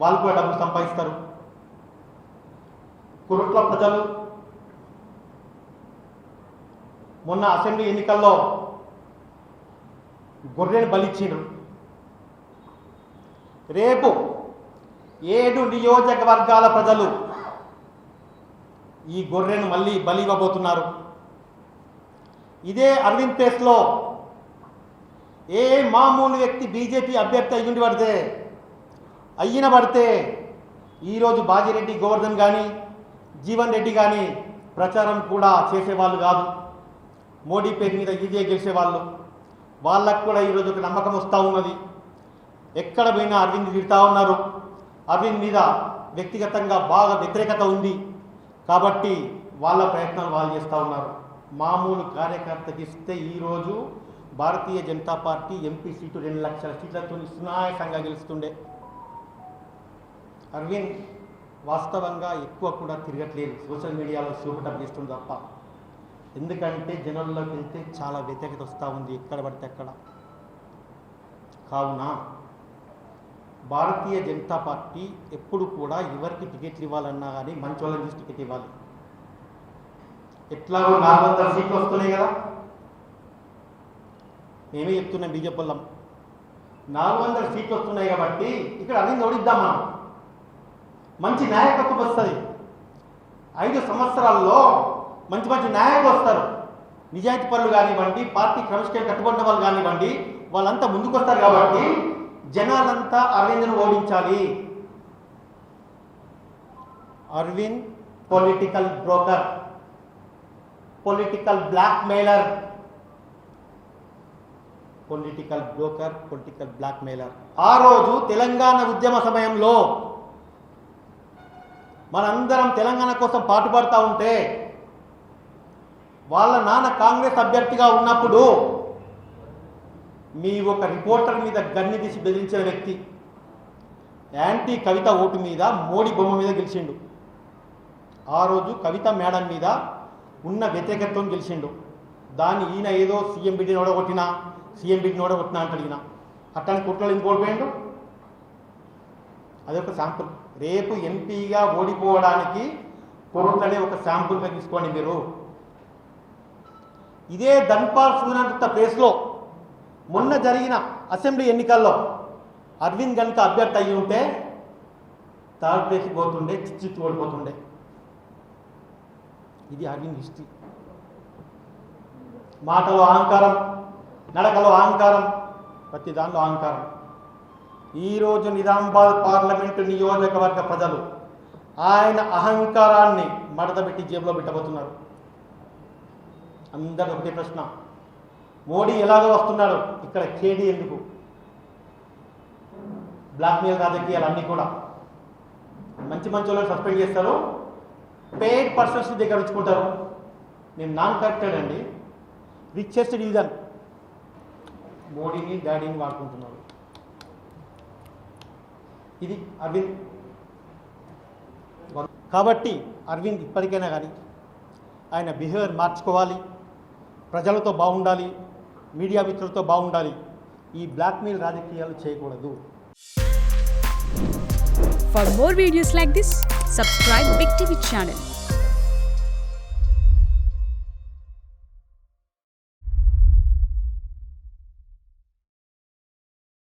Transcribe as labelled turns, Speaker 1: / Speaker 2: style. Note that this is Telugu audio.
Speaker 1: వాళ్ళు కూడా డబ్బులు సంపాదిస్తారు. కురుట్ల ప్రజలు మొన్న అసెంబ్లీ ఎన్నికల్లో గొర్రెను బలిచ్చిండ్రు. రేపు 7 నియోజకవర్గాల ప్రజలు ఈ గొర్రెను మళ్ళీ బలి ఇవ్వబోతున్నారు. ఇదే అరవింద్ ప్లేస్లో ఏ మామూలు వ్యక్తి బీజేపీ అభ్యర్థి అయిన పడితే ఈరోజు బాజిరెడ్డి గోవర్ధన్ కానీ జీవన్ రెడ్డి కానీ ప్రచారం కూడా చేసేవాళ్ళు కాదు. మోడీ పేరు మీద ఈజీగా గెలిచేవాళ్ళు. వాళ్ళకు కూడా ఈరోజు ఒక నమ్మకం వస్తూ ఉన్నది. ఎక్కడ పోయినా అరవింద్ తిడతా ఉన్నారు. అరవింద్ మీద వ్యక్తిగతంగా బాగా వ్యతిరేకత ఉంది కాబట్టి వాళ్ళ ప్రయత్నాలు వాళ్ళు చేస్తూ ఉన్నారు. మామూలు కార్యకర్తకి ఇస్తే ఈరోజు Bharatiya Janata party MP seat 2 లక్షల సీట్లతో సునాయాసంగా గెలుస్తుండే. అరవింద్ వాస్తవంగా ఎక్కువ కూడా తిరగట్లేదు, సోషల్ మీడియాలో సూపటప్ చేస్తుంది తప్ప. ఎందుకంటే జనంలోకి వెళ్తే చాలా వ్యతిరేకత వస్తూ ఉంది ఎక్కడ పడితే అక్కడ. కావున భారతీయ జనతా పార్టీ ఎప్పుడు కూడా ఎవరికి టికెట్లు ఇవ్వాలన్నా కానీ మంచి వాళ్ళని చూసి టికెట్ ఇవ్వాలి. ఎట్లాగో 400 సీట్లు వస్తున్నాయి కదా, మేమే చెప్తున్నాం బీజేపీ వాళ్ళం 400 సీట్లు వస్తున్నాయి కాబట్టి ఇక్కడ అరవింద్ ఓడిద్దాం. మనం మంచి నాయకత్వం వస్తుంది. 5 సంవత్సరాల్లో మంచి మంచి నాయకులు వస్తారు. నిజాయితీ పనులు కానివ్వండి, పార్టీ క్రమశిక్షణ కట్టుబడిన వాళ్ళు కానివ్వండి, వాళ్ళంతా ముందుకు వస్తారు. కాబట్టి జనాలంతా అరవింద్ను ఓడించాలి. Arvind political broker, political blackmailer, political blackmailer. ఆ రోజు తెలంగాణ ఉద్యమ సమయంలో మనందరం తెలంగాణ కోసం పాటుపడతా ఉంటే వాళ్ళ నాన్న కాంగ్రెస్ అభ్యర్థిగా ఉన్నప్పుడు మీ ఒక రిపోర్టర్ మీద గన్ని తీసి బెదిరించిన వ్యక్తి యాంటీ కవిత ఓటు మీద మోడీ బొమ్మ మీద గెలిచిండు. ఆ రోజు కవిత మేడం మీద ఉన్న వ్యతిరేకత్వం గెలిచిండు. దాన్ని ఈయన ఏదో సీఎం బిడ్డని ఓడగొట్టినా అంటే అడిగినా అట్లని కుట్రలు ఇంకోడిపోయిండు. అదొక శాంపుల్. రేపు ఎంపీగా ఓడిపోవడానికి కుట్రలే ఒక శాంపుల్గా తీసుకోండి మీరు. ఇదే ధన్పాల్ సూర్యనారాయణ ప్లేస్లో మొన్న జరిగిన అసెంబ్లీ ఎన్నికల్లో అరవింద్ కనుక అభ్యర్థి అయ్యి ఉంటే 3rd ప్లేస్కి పోతుండే, చిచ్చు ఓడిపోతుండే. ఇది అరవింద్ హిస్టరీ. మాటలో అహంకారం, నడకలో అహంకారం, ప్రతి దానిలో అహంకారం. ఈరోజు నిజామాబాద్ పార్లమెంటు నియోజకవర్గ ప్రజలు ఆయన అహంకారాన్ని మడతబెట్టి జేబులో పెట్టబోతున్నారు. అందరూ ఒకటే ప్రశ్న, మోడీ ఎలాగో వస్తున్నాడు, ఇక్కడ కేడీ ఎందుకు? బ్లాక్మెయిల్ రాజకీయాలు అన్నీ కూడా. మంచి వాళ్ళని సస్పెండ్ చేస్తారు, పెయిడ్ పర్సన్స్ దగ్గర ఉంచుకుంటారు. నేను నాన్ కరెక్టెడ్ అండి, రిచెస్ట్ డివిజన్ మోడీని డాడీని వాడుకుంటున్నారు. ఇది అరవింద్. కాబట్టి అరవింద్ ఇప్పటికైనా కానీ ఆయన బిహేవియర్ మార్చుకోవాలి, ప్రజలతో బాగుండాలి, మీడియా మిత్రులతో బాగుండాలి. ఈ బ్లాక్మెయిల్ రాజకీయాలు చేయకూడదు.
Speaker 2: For more videos like this, subscribe Big TV channel.